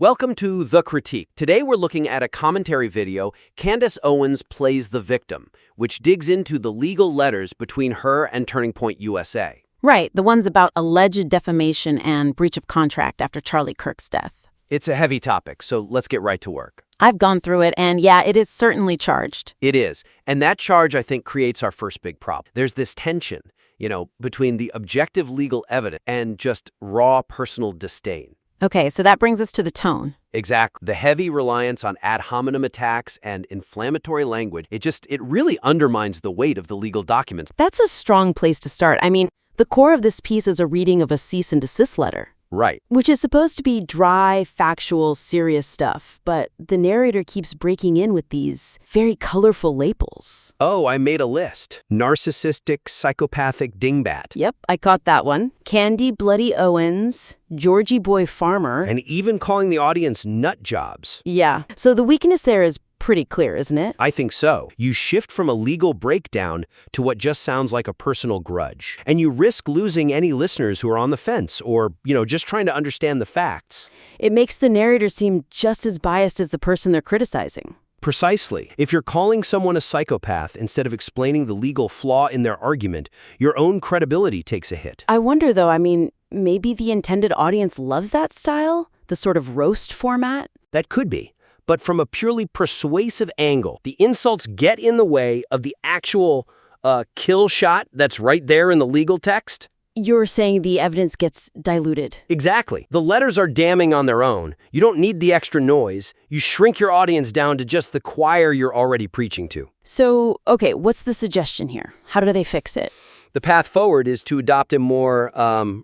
Welcome to The Critique. Today we're looking at a commentary video, Candace Owens Plays the Victim, which digs into the legal letters between her and Turning Point USA. Right, the ones about alleged defamation and breach of contract after Charlie Kirk's death. It's a heavy topic, so let's get right to work. I've gone through it, and yeah, it is certainly charged. It is, and that charge, I think, creates our first big problem. There's this tension, between the objective legal evidence and just raw personal disdain. Okay, so that brings us to the tone. Exactly. The heavy reliance on ad hominem attacks and inflammatory language, it really undermines the weight of the legal documents. That's a strong place to start. I mean, the core of this piece is a reading of a cease and desist letter. Right. Which is supposed to be dry, factual, serious stuff, but the narrator keeps breaking in with these very colorful labels. Oh, I made a list. Narcissistic, psychopathic dingbat. Yep, I caught that one. Candy Bloody Owens, Georgie Boy Farmer. And even calling the audience nut jobs. Yeah, so the weakness there is pretty clear, isn't it? I think so. You shift from a legal breakdown to what just sounds like a personal grudge. And you risk losing any listeners who are on the fence or, just trying to understand the facts. It makes the narrator seem just as biased as the person they're criticizing. Precisely. If you're calling someone a psychopath instead of explaining the legal flaw in their argument, your own credibility takes a hit. I wonder, though, maybe the intended audience loves that style? The sort of roast format? That could be. But from a purely persuasive angle, the insults get in the way of the actual kill shot that's right there in the legal text. You're saying the evidence gets diluted. Exactly. The letters are damning on their own. You don't need the extra noise. You shrink your audience down to just the choir you're already preaching to. So, okay, what's the suggestion here? How do they fix it? The path forward is to adopt a more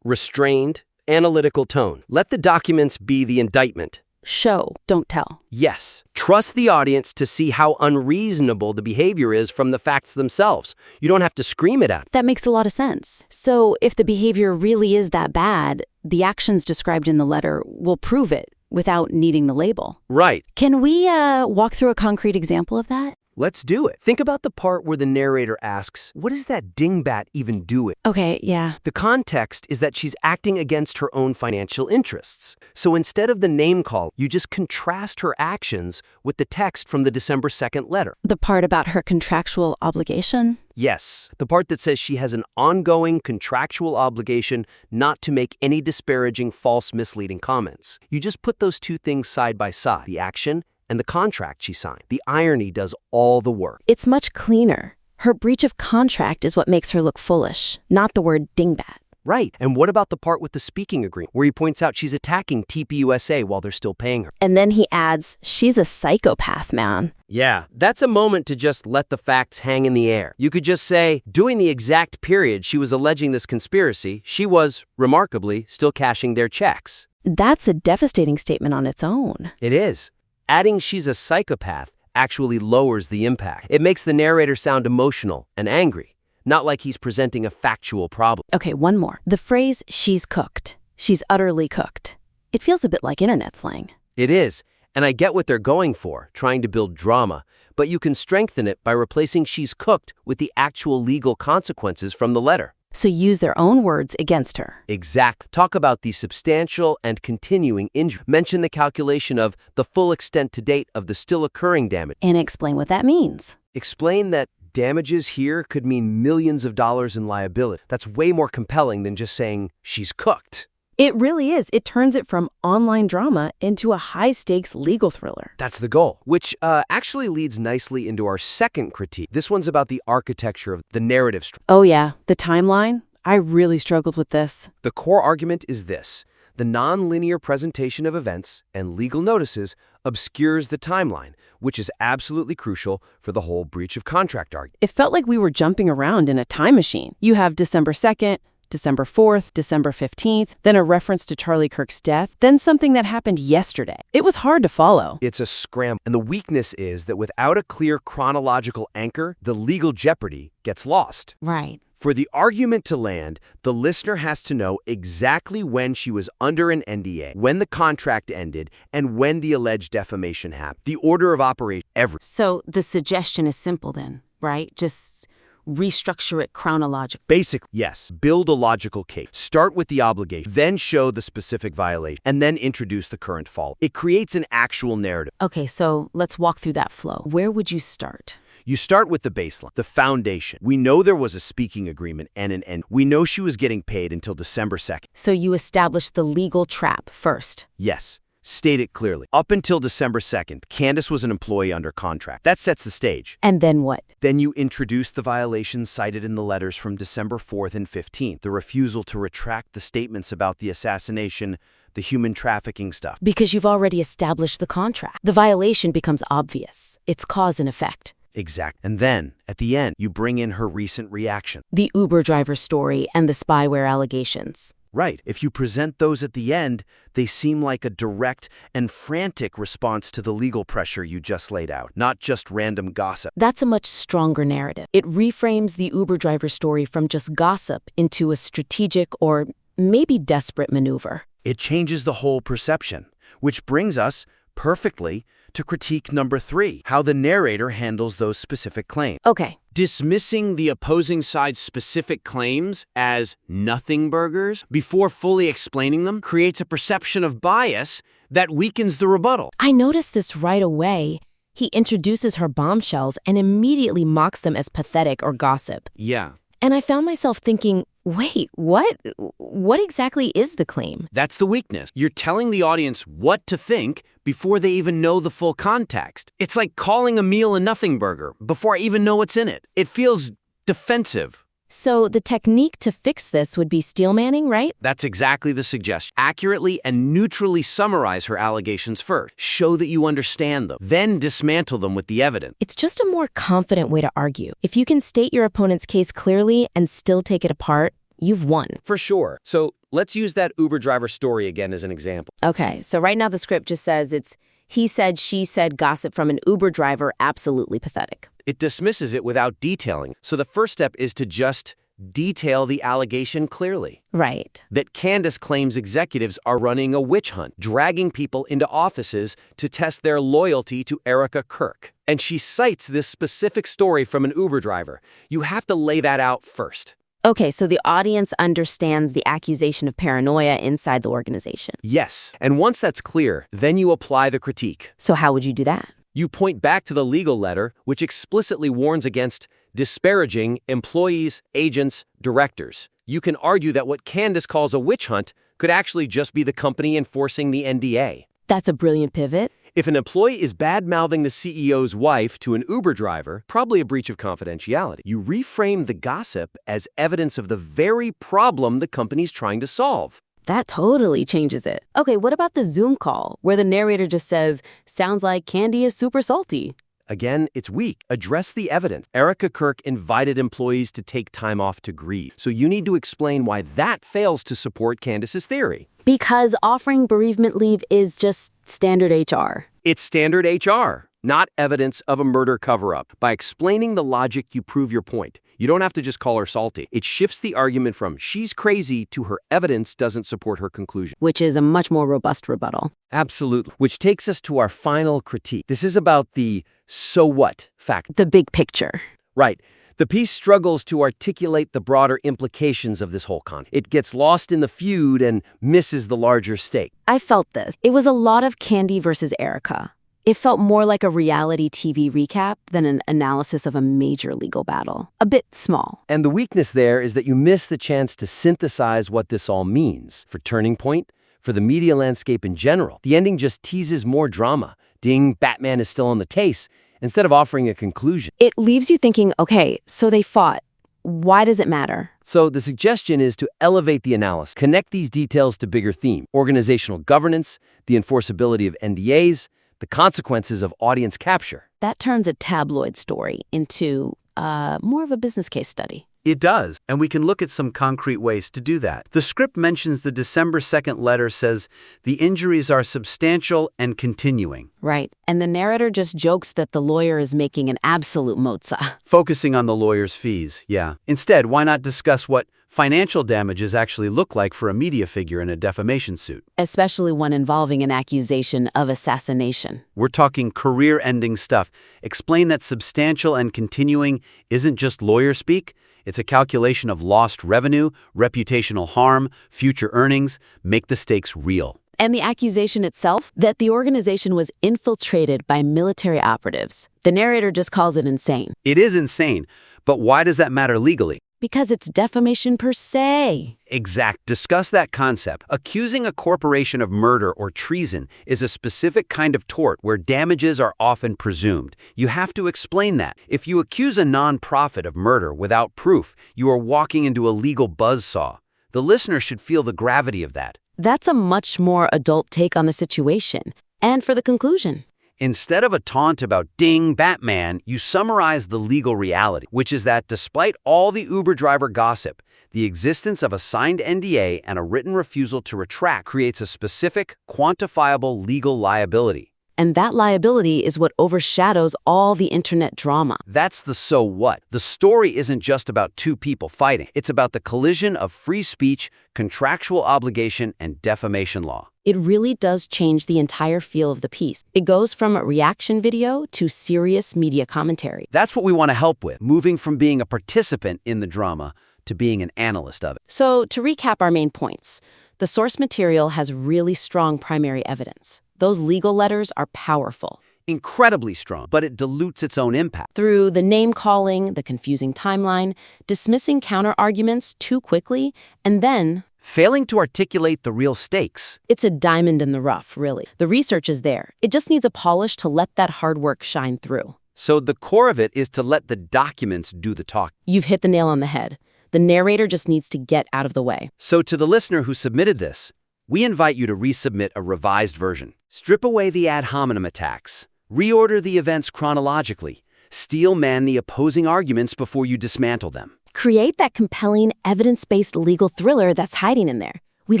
restrained, analytical tone. Let the documents be the indictment. Show, don't tell. Yes. Trust the audience to see how unreasonable the behavior is from the facts themselves. You don't have to scream it at them. That makes a lot of sense. So if the behavior really is that bad, the actions described in the letter will prove it without needing the label. Right. Can we walk through a concrete example of that? Let's do it. Think about the part where the narrator asks, what is that dingbat even doing? Okay, yeah. The context is that she's acting against her own financial interests. So instead of the name call, you just contrast her actions with the text from the December 2nd letter. The part about her contractual obligation? Yes, the part that says she has an ongoing contractual obligation not to make any disparaging, false, misleading comments. You just put those two things side by side, the action and the contract she signed. The irony does all the work. It's much cleaner. Her breach of contract is what makes her look foolish, not the word dingbat. Right. And what about the part with the speaking agreement, where he points out she's attacking TPUSA while they're still paying her? And then he adds, she's a psychopath, man. Yeah, that's a moment to just let the facts hang in the air. You could just say, during the exact period she was alleging this conspiracy, she was, remarkably, still cashing their checks. That's a devastating statement on its own. It is. Adding she's a psychopath actually lowers the impact. It makes the narrator sound emotional and angry, not like he's presenting a factual problem. Okay, one more. The phrase, she's cooked. She's utterly cooked. It feels a bit like internet slang. It is, and I get what they're going for, trying to build drama, but you can strengthen it by replacing she's cooked with the actual legal consequences from the letter. So use their own words against her. Exactly. Talk about the substantial and continuing injury. Mention the calculation of the full extent to date of the still occurring damage. And explain what that means. Explain that damages here could mean millions of dollars in liability. That's way more compelling than just saying she's cooked. It really is. It turns it from online drama into a high-stakes legal thriller. That's the goal, which actually leads nicely into our second critique. This one's about the architecture of the narrative structure. Oh yeah, the timeline? I really struggled with this. The core argument is this. The non-linear presentation of events and legal notices obscures the timeline, which is absolutely crucial for the whole breach of contract argument. It felt like we were jumping around in a time machine. You have December 2nd, December 4th, December 15th, then a reference to Charlie Kirk's death, then something that happened yesterday. It was hard to follow. It's a scramble, and the weakness is that without a clear chronological anchor, the legal jeopardy gets lost. Right. For the argument to land, the listener has to know exactly when she was under an NDA, when the contract ended, and when the alleged defamation happened. The order of operation, everything. So the suggestion is simple then, right? Just restructure it chronologically. Basically, yes. Build a logical case. Start with the obligation, then show the specific violation, and then introduce the current fault. It creates an actual narrative. Okay, so let's walk through that flow. Where would you start? You start with the baseline, the foundation. We know there was a speaking agreement and an end. We know she was getting paid until December 2nd. So you establish the legal trap first. Yes. State it clearly. Up until December 2nd, Candace was an employee under contract. That sets the stage. And then what? Then you introduce the violations cited in the letters from December 4th and 15th, the refusal to retract the statements about the assassination, the human trafficking stuff. Because you've already established the contract. The violation becomes obvious. It's cause and effect. Exact. And then, at the end, you bring in her recent reaction. The Uber driver story and the spyware allegations. Right. If you present those at the end, they seem like a direct and frantic response to the legal pressure you just laid out, not just random gossip. That's a much stronger narrative. It reframes the Uber driver story from just gossip into a strategic or maybe desperate maneuver. It changes the whole perception, which brings us perfectly to critique number 3, how the narrator handles those specific claims. Okay. Dismissing the opposing side's specific claims as nothing burgers before fully explaining them creates a perception of bias that weakens the rebuttal. I noticed this right away. He introduces her bombshells and immediately mocks them as pathetic or gossip. Yeah. And I found myself thinking, wait, what? What exactly is the claim? That's the weakness. You're telling the audience what to think before they even know the full context. It's like calling a meal a nothing burger before I even know what's in it. It feels defensive. So the technique to fix this would be steelmanning, right? That's exactly the suggestion. Accurately and neutrally summarize her allegations first. Show that you understand them. Then dismantle them with the evidence. It's just a more confident way to argue. If you can state your opponent's case clearly and still take it apart, you've won. For sure. So let's use that Uber driver story again as an example. Okay, so right now the script just says it's he said, she said, gossip from an Uber driver, absolutely pathetic. It dismisses it without detailing. So the first step is to just detail the allegation clearly. Right. That Candace claims executives are running a witch hunt, dragging people into offices to test their loyalty to Erica Kirk. And she cites this specific story from an Uber driver. You have to lay that out first. Okay, so the audience understands the accusation of paranoia inside the organization. Yes. And once that's clear, then you apply the critique. So how would you do that? You point back to the legal letter, which explicitly warns against disparaging employees, agents, directors. You can argue that what Candace calls a witch hunt could actually just be the company enforcing the NDA. That's a brilliant pivot. If an employee is bad-mouthing the CEO's wife to an Uber driver, probably a breach of confidentiality. You reframe the gossip as evidence of the very problem the company's trying to solve. That totally changes it. Okay, what about the Zoom call, where the narrator just says, sounds like Candy is super salty? Again, it's weak. Address the evidence. Erica Kirk invited employees to take time off to grieve. So you need to explain why that fails to support Candace's theory. Because offering bereavement leave is just standard HR. It's standard HR, not evidence of a murder cover-up. By explaining the logic, you prove your point. You don't have to just call her salty. It shifts the argument from she's crazy to her evidence doesn't support her conclusion. Which is a much more robust rebuttal. Absolutely. Which takes us to our final critique. This is about the so what factor. The big picture. Right. The piece struggles to articulate the broader implications of this whole conflict. It gets lost in the feud and misses the larger stake. I felt this. It was a lot of Candy versus Erica. It felt more like a reality TV recap than an analysis of a major legal battle. A bit small. And the weakness there is that you miss the chance to synthesize what this all means. For Turning Point, for the media landscape in general, the ending just teases more drama. Ding, Batman is still on the case, instead of offering a conclusion. It leaves you thinking, okay, so they fought. Why does it matter? So the suggestion is to elevate the analysis, connect these details to bigger theme, organizational governance, the enforceability of NDAs, the consequences of audience capture. That turns a tabloid story into more of a business case study. It does, and we can look at some concrete ways to do that. The script mentions the December 2nd letter says the injuries are substantial and continuing. Right. And the narrator just jokes that the lawyer is making an absolute mozza. Focusing on the lawyer's fees, yeah. Instead, why not discuss what financial damages actually look like for a media figure in a defamation suit? Especially one involving an accusation of assassination. We're talking career-ending stuff. Explain that substantial and continuing isn't just lawyer speak. It's a calculation of lost revenue, reputational harm, future earnings. Make the stakes real. And the accusation itself, that the organization was infiltrated by military operatives. The narrator just calls it insane. It is insane, but why does that matter legally? Because it's defamation per se. Exact. Discuss that concept. Accusing a corporation of murder or treason is a specific kind of tort where damages are often presumed. You have to explain that. If you accuse a non-profit of murder without proof, you are walking into a legal buzzsaw. The listener should feel the gravity of that. That's a much more adult take on the situation. And for the conclusion. Instead of a taunt about ding, Batman, you summarize the legal reality, which is that despite all the Uber driver gossip, the existence of a signed NDA and a written refusal to retract creates a specific, quantifiable legal liability. And that liability is what overshadows all the internet drama. That's the so what. The story isn't just about two people fighting. It's about the collision of free speech, contractual obligation, and defamation law. It really does change the entire feel of the piece. It goes from a reaction video to serious media commentary. That's what we want to help with, moving from being a participant in the drama to being an analyst of it. So, to recap our main points, the source material has really strong primary evidence. Those legal letters are powerful. Incredibly strong, but it dilutes its own impact. Through the name-calling, the confusing timeline, dismissing counter-arguments too quickly, and then failing to articulate the real stakes. It's a diamond in the rough, really. The research is there. It just needs a polish to let that hard work shine through. So the core of it is to let the documents do the talk. You've hit the nail on the head. The narrator just needs to get out of the way. So to the listener who submitted this, we invite you to resubmit a revised version. Strip away the ad hominem attacks. Reorder the events chronologically. Steel man the opposing arguments before you dismantle them. Create that compelling, evidence-based legal thriller that's hiding in there. We'd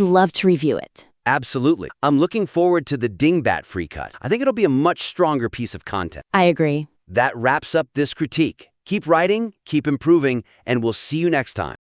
love to review it. Absolutely. I'm looking forward to the Dingbat free cut. I think it'll be a much stronger piece of content. I agree. That wraps up this critique. Keep writing, keep improving, and we'll see you next time.